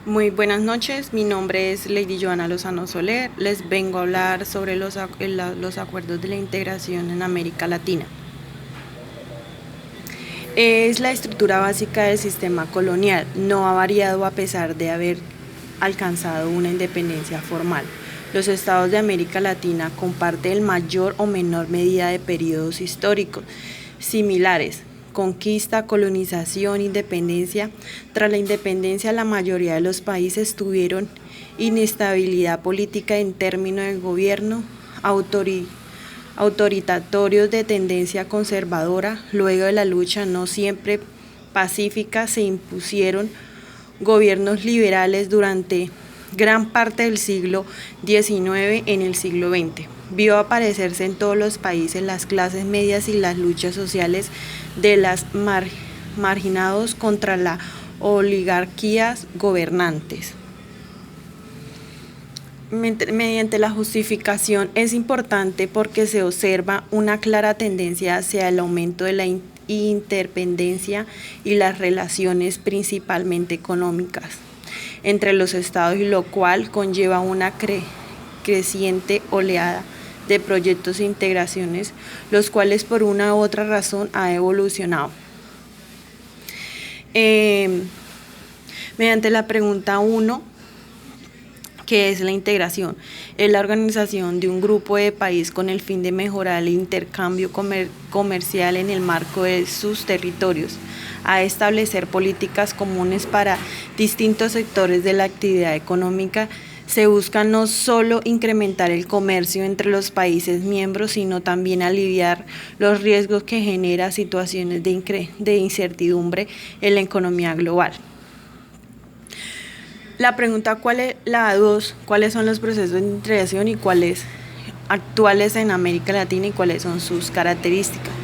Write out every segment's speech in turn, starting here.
Muy buenas noches, mi nombre es Lady Joana Lozano Soler. Les vengo a hablar sobre los acuerdos de la integración en América Latina. Es la estructura básica del sistema colonial, no ha variado a pesar de haber alcanzado una independencia formal. Los estados de América Latina comparten en mayor o menor medida de periodos históricos similares: conquista, colonización, independencia. Tras la independencia, la mayoría de los países tuvieron inestabilidad política en términos de gobierno autoritatorios de tendencia conservadora. Luego de la lucha no siempre pacífica, se impusieron gobiernos liberales durante gran parte del siglo XIX. En el siglo XX vio aparecerse en todos los países las clases medias y las luchas sociales de los marginados contra las oligarquías gobernantes. Mediante la justificación es importante porque se observa una clara tendencia hacia el aumento de la interdependencia y las relaciones principalmente económicas entre los estados, y lo cual conlleva una creciente oleada de proyectos de integraciones, los cuales por una u otra razón ha evolucionado. Mediante la pregunta 1, ¿qué es la integración? Es la organización de un grupo de países con el fin de mejorar el intercambio comercial en el marco de sus territorios, a establecer políticas comunes para distintos sectores de la actividad económica. Se busca no solo incrementar el comercio entre los países miembros, sino también aliviar los riesgos que genera situaciones de incertidumbre en la economía global. La pregunta la 2, ¿cuáles son los procesos de integración y cuáles actuales en América Latina y cuáles son sus características?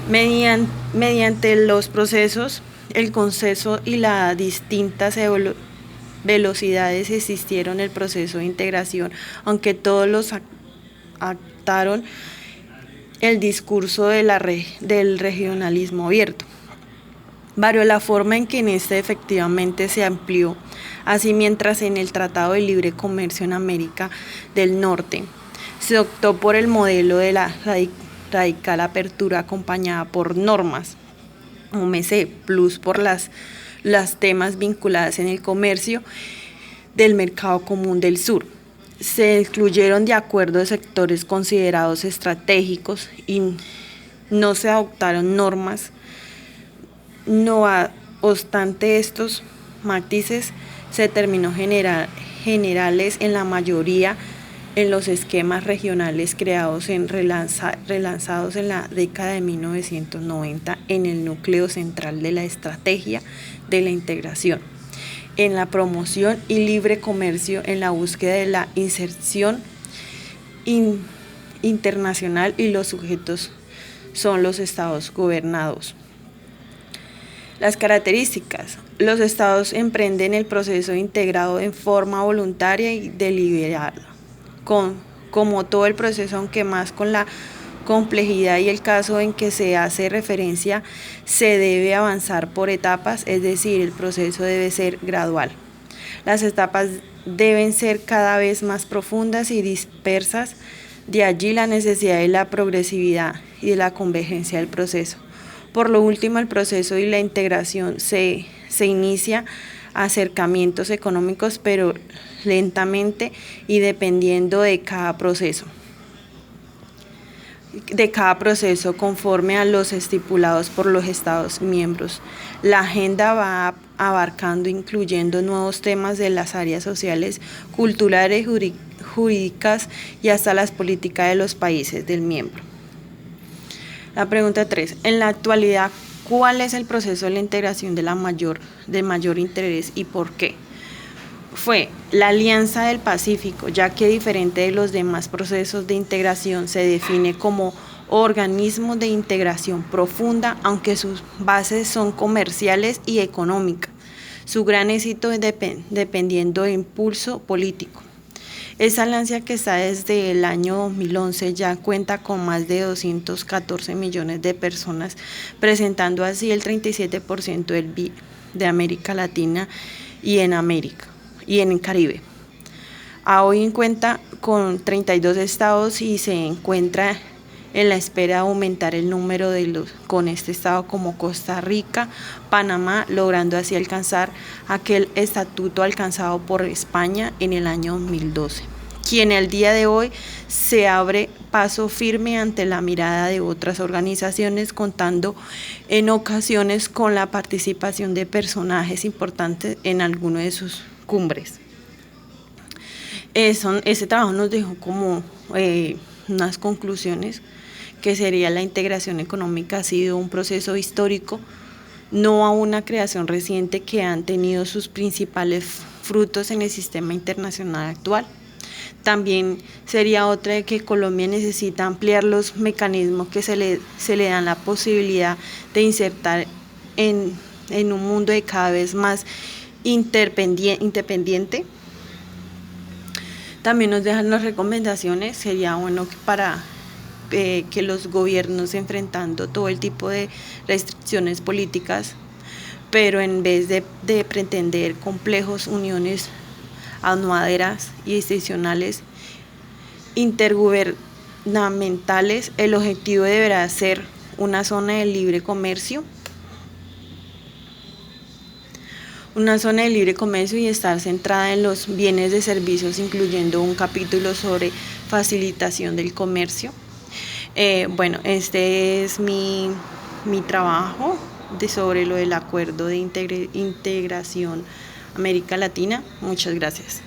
Mediante los procesos, el consenso y las distintas velocidades existieron el proceso de integración, aunque todos los actaron el discurso del regionalismo abierto. Varió la forma en que en este efectivamente se amplió. Así, mientras en el Tratado de Libre Comercio en América del Norte se optó por el modelo de la radical apertura acompañada por normas OMC plus por las temas vinculadas en el comercio del mercado común del sur. Se excluyeron de acuerdo de sectores considerados estratégicos y no se adoptaron normas. No obstante estos matices, se terminó generales en la mayoría en los esquemas regionales creados relanzados en la década de 1990 en el núcleo central de la estrategia de la integración, en la promoción y libre comercio, en la búsqueda de la inserción internacional, y los sujetos son los estados gobernados. Las características: los estados emprenden el proceso integrado en forma voluntaria y deliberada, como todo el proceso, aunque más con la complejidad y el caso en que se hace referencia, se debe avanzar por etapas, es decir, el proceso debe ser gradual. Las etapas deben ser cada vez más profundas y dispersas, de allí la necesidad de la progresividad y de la convergencia del proceso. Por lo último, el proceso y la integración se inicia acercamientos económicos, pero lentamente y dependiendo de cada proceso conforme a los estipulados por los Estados miembros. La agenda va abarcando, incluyendo nuevos temas de las áreas sociales, culturales, jurídicas y hasta las políticas de los países del miembro. La pregunta 3. En la actualidad, ¿cuál es el proceso de la integración de mayor interés y por qué? Fue la Alianza del Pacífico, ya que diferente de los demás procesos de integración se define como organismo de integración profunda, aunque sus bases son comerciales y económicas. Su gran éxito dependiendo de impulso político. Esa alianza, que está desde el año 2011, ya cuenta con más de 214 millones de personas, presentando así el 37% del PIB de América Latina, y en América y en el Caribe. Hoy cuenta con 32 estados y se encuentra en la espera de aumentar el número con este estado como Costa Rica, Panamá, logrando así alcanzar aquel estatuto alcanzado por España en el año 2012, quien el día de hoy se abre paso firme ante la mirada de otras organizaciones, contando en ocasiones con la participación de personajes importantes en alguno de sus cumbres. Ese trabajo nos dejó como unas conclusiones, que sería: la integración económica ha sido un proceso histórico, no a una creación reciente, que han tenido sus principales frutos en el sistema internacional actual. También sería otra de que Colombia necesita ampliar los mecanismos que se le dan la posibilidad de insertar en un mundo de cada vez más independiente. También nos dejan las recomendaciones. Sería bueno para que los gobiernos, enfrentando todo el tipo de restricciones políticas, pero en vez de pretender complejos uniones aduaneras y institucionales intergubernamentales, el objetivo deberá ser una zona de libre comercio. Y estar centrada en los bienes de servicios, incluyendo un capítulo sobre facilitación del comercio. Este es mi trabajo sobre lo del acuerdo de integración América Latina. Muchas gracias.